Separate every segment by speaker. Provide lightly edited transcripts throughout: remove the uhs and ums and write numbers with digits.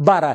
Speaker 1: 12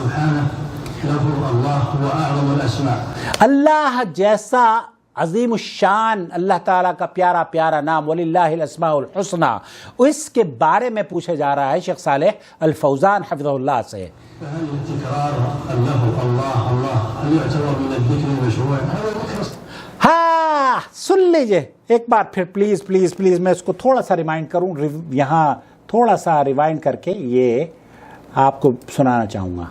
Speaker 2: سبحانه له الله هو أعظم الأسماء.
Speaker 1: اللہ جیسا عظیم الشان اللہ تعالیٰ کا پیارا پیارا نام وللہ الاسماء الحسنى، اس کے بارے میں پوچھا جا رہا ہے شیخ صالح الفوزان حفظہ اللہ سے.
Speaker 2: فهل التكرار له الله الله هل يعتبر من الذكر المشروع؟ هذا ذكر.
Speaker 1: ہاں سن لیجئے ایک بار پھر پلیز پلیز پلیز، میں اس کو تھوڑا سا ریمائنڈ کروں، یہاں تھوڑا سا ریوائنڈ کر کے یہ آپ کو سنانا چاہوں گا.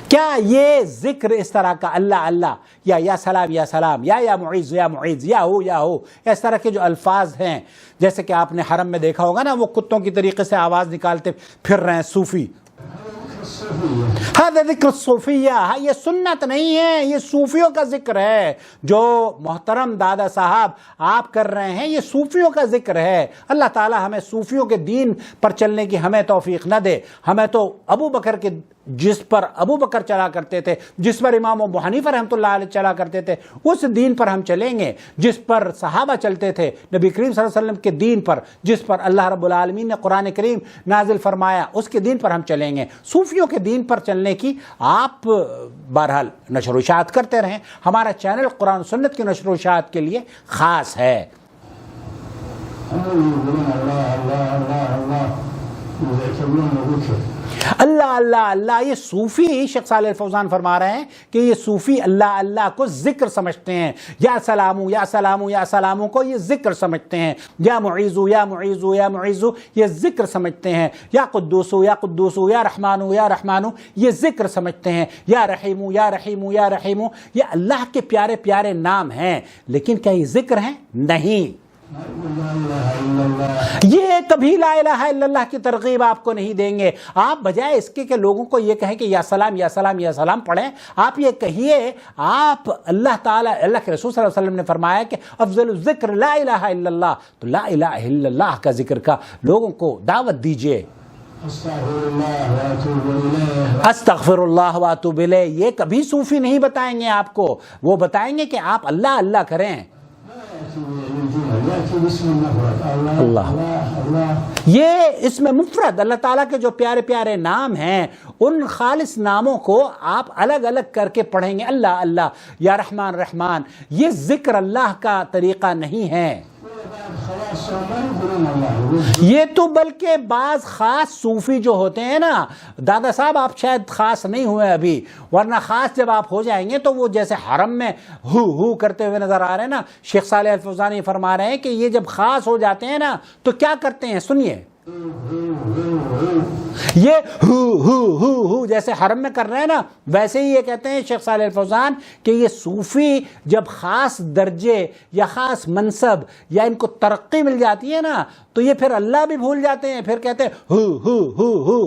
Speaker 1: کیا یہ ذکر اس طرح کا اللہ اللہ یا سلام یا سلام یا معیز یا معیز یا ہو اس طرح کے جو الفاظ ہیں، جیسے کہ آپ نے حرم میں دیکھا ہوگا نا، وہ کتوں کی طریقے سے آواز نکالتے پھر رہے ہیں صوفی. ہاں ذکر صوفیہ، یہ سنت نہیں ہے، یہ صوفیوں کا ذکر ہے. جو محترم دادا صاحب آپ کر رہے ہیں یہ صوفیوں کا ذکر ہے. اللہ تعالی ہمیں صوفیوں کے دین پر چلنے کی ہمیں توفیق نہ دے. ہمیں تو ابو بکر کے، جس پر ابو بکر چلا کرتے تھے، جس پر امام ابو حنیفہ رحمۃ اللہ علیہ چلا کرتے تھے، اس دین پر ہم چلیں گے. جس پر صحابہ چلتے تھے، نبی کریم صلی اللہ علیہ وسلم کے دین پر، جس پر اللہ رب العالمین نے قرآن کریم نازل فرمایا، اس کے دین پر ہم چلیں گے. صوفیوں کے دین پر چلنے کی آپ بہرحال نشر و اشاعت کرتے رہیں. ہمارا چینل قرآن و سنت کی نشر و اشاعت کے لیے خاص ہے. اللہ اللہ اللہ، یہ صوفی شیخ صالح الفوزان فرما رہے ہیں کہ یہ صوفی اللہ اللہ کو ذکر سمجھتے ہیں. یا سلامو یا سلامو یا سلامو کو یہ ذکر سمجھتے ہیں. یا معیزو یا معیزو یا معیزو یہ ذکر سمجھتے ہیں. یا قدوسو یا قدوسو یا رحمانو یا رحمانو یہ ذکر سمجھتے ہیں. یا رحیمو یا رحیمو یا رحیمو یہ اللہ کے پیارے پیارے نام ہیں. لیکن کیا یہ ذکر ہیں؟ نہیں. یہ کبھی لا الہ الا اللہ کی ترغیب آپ کو نہیں دیں گے. آپ بجائے اس کے کہ لوگوں کو یہ کہیں کہ یا سلام یا سلام یا سلام پڑھیں، آپ یہ کہیے، آپ اللہ تعالیٰ، اللہ کے رسول صلی اللہ علیہ وسلم نے فرمایا کہ افضل الذکر لا الہ الا اللہ، تو لا الہ الا اللہ کا ذکر کا لوگوں کو دعوت دیجئے. استغفر اللہ واتوب الیہ یہ کبھی صوفی نہیں بتائیں گے آپ کو. وہ بتائیں گے کہ آپ اللہ اللہ کریں. اللہ، یہ اس میں مفرد اللہ تعالیٰ کے جو پیارے پیارے نام ہیں، ان خالص ناموں کو آپ الگ الگ کر کے پڑھیں گے. اللہ اللہ یا رحمان رحمان، یہ ذکر اللہ کا طریقہ نہیں ہے. یہ تو بلکہ بعض خاص صوفی جو ہوتے ہیں نا، دادا صاحب آپ شاید خاص نہیں ہوئے ابھی، ورنہ خاص جب آپ ہو جائیں گے تو وہ جیسے حرم میں ہو کرتے ہوئے نظر آ رہے ہیں نا. شیخ صالح الفوزانی فرما رہے ہیں کہ یہ جب خاص ہو جاتے ہیں نا تو کیا کرتے ہیں، سنیے. یہ ہو جیسے حرم میں کر رہے ہیں نا، ویسے ہی یہ کہتے ہیں شیخ صالح الفوزان کہ یہ صوفی جب خاص درجے یا خاص منصب یا ان کو ترقی مل جاتی ہے نا تو یہ پھر اللہ بھی بھول جاتے ہیں، پھر کہتے ہیں ہو.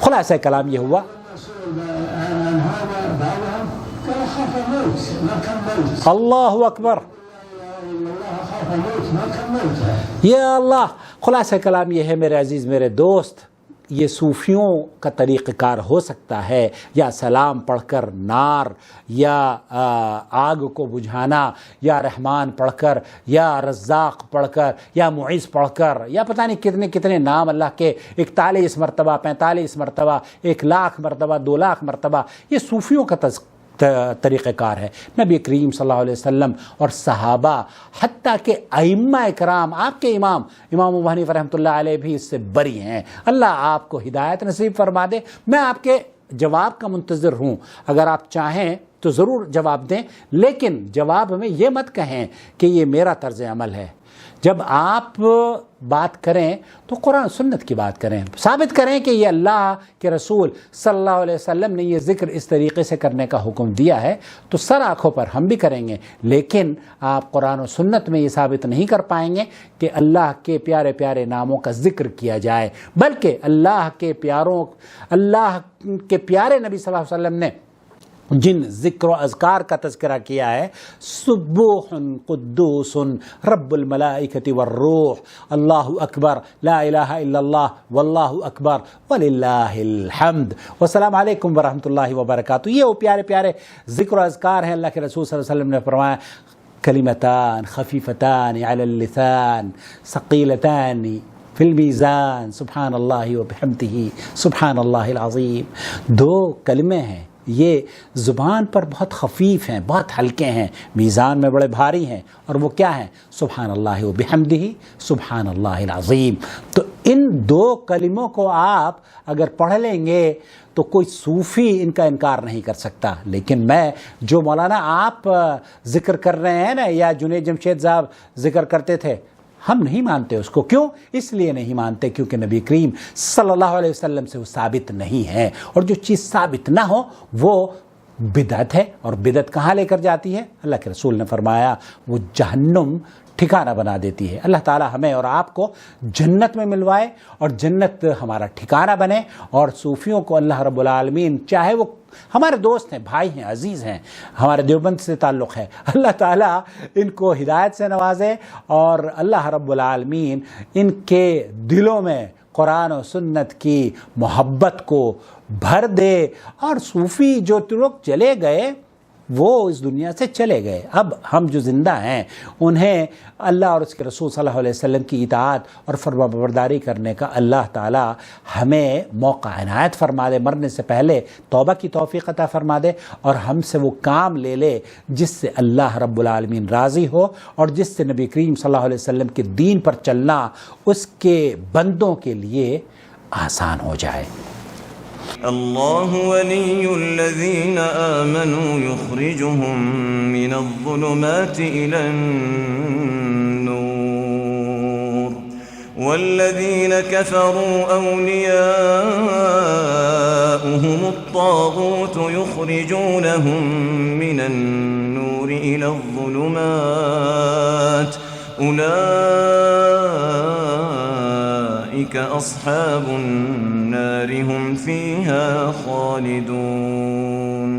Speaker 1: خلاصہ کلام یہ ہوا. اللہ اکبر یا اللہ. خلاصہ کلام یہ ہے میرے عزیز میرے دوست، یہ صوفیوں کا طریقہ کار ہو سکتا ہے، یا سلام پڑھ کر نار یا آگ کو بجھانا، یا رحمان پڑھ کر، یا رزاق پڑھ کر، یا معیز پڑھ کر، یا پتہ نہیں کتنے کتنے نام اللہ کے 41 مرتبہ 45 مرتبہ 1,00,000 مرتبہ 2,00,000 مرتبہ. یہ صوفیوں کا طریقہ کار ہے. نبی کریم صلی اللہ علیہ وسلم اور صحابہ، حتیٰ کہ ائمہ اکرام، آپ کے امام ابو حنیفہ رحمۃ اللہ علیہ بھی اس سے بری ہیں. اللہ آپ کو ہدایت نصیب فرما دے. میں آپ کے جواب کا منتظر ہوں. اگر آپ چاہیں تو ضرور جواب دیں، لیکن جواب میں یہ مت کہیں کہ یہ میرا طرز عمل ہے. جب آپ بات کریں تو قرآن سنت کی بات کریں، ثابت کریں کہ یہ اللہ کے رسول صلی اللہ علیہ وسلم نے یہ ذکر اس طریقے سے کرنے کا حکم دیا ہے، تو سر آنکھوں پر ہم بھی کریں گے. لیکن آپ قرآن و سنت میں یہ ثابت نہیں کر پائیں گے کہ اللہ کے پیارے پیارے ناموں کا ذکر کیا جائے، بلکہ اللہ کے پیارے نبی صلی اللہ علیہ وسلم نے جن ذکر و اذکار کا تذکرہ کیا ہے، سبوح قدوس رب الملائکۃ والروح، اللہ اکبر، لا الہ الا اللہ، واللہ اکبر وللہ الحمد، والسلام علیکم ورحمۃ اللہ وبرکاتہ. یہ وہ پیارے پیارے ذکر و اذکار ہیں. اللہ کے رسول صلی اللہ علیہ وسلم نے فرمایا کلمتان خفیفتان علی اللسان ثقیلتان فی المیزان سبحان اللہ و بحمدہ سبحان اللہ العظیم. دو کلمے ہیں، یہ زبان پر بہت خفیف ہیں، بہت ہلکے ہیں، میزان میں بڑے بھاری ہیں، اور وہ کیا ہیں؟ سبحان اللہ و بحمدہ سبحان اللہ العظیم. تو ان دو کلموں کو آپ اگر پڑھ لیں گے تو کوئی صوفی ان کا انکار نہیں کر سکتا. لیکن میں جو مولانا آپ ذکر کر رہے ہیں نا، یا جنید جمشید صاحب ذکر کرتے تھے، ہم نہیں مانتے اس کو. کیوں؟ اس لیے نہیں مانتے کیونکہ نبی کریم صلی اللہ علیہ وسلم سے وہ ثابت نہیں ہے، اور جو چیز ثابت نہ ہو وہ بدعت ہے. اور بدعت کہاں لے کر جاتی ہے؟ اللہ کے رسول نے فرمایا وہ جہنم ٹھکانہ بنا دیتی ہے. اللہ تعالی ہمیں اور آپ کو جنت میں ملوائے اور جنت ہمارا ٹھکانہ بنے. اور صوفیوں کو اللہ رب العالمین، چاہے وہ ہمارے دوست ہیں، بھائی ہیں، عزیز ہیں، ہمارے دیوبند سے تعلق ہے، اللہ تعالیٰ ان کو ہدایت سے نوازے، اور اللہ رب العالمین ان کے دلوں میں قرآن و سنت کی محبت کو بھر دے. اور صوفی جو لوگ چلے گئے وہ اس دنیا سے چلے گئے. اب ہم جو زندہ ہیں انہیں اللہ اور اس کے رسول صلی اللہ علیہ وسلم کی اطاعت اور فرمانبرداری کرنے کا اللہ تعالی ہمیں موقع عنایت فرما دے. مرنے سے پہلے توبہ کی توفیق عطا فرما دے، اور ہم سے وہ کام لے لے جس سے اللہ رب العالمین راضی ہو، اور جس سے نبی کریم صلی اللہ علیہ وسلم کے دین پر چلنا اس کے بندوں کے لیے آسان ہو جائے.
Speaker 3: اللہ ولی الذین آمنوا یخرجهم من الظلمات إلى النور والذین كفروا أولیاؤهم الطاغوت یخرجونهم من النور إلى الظلمات أولئك أصحاب النار هم فيها خالدون.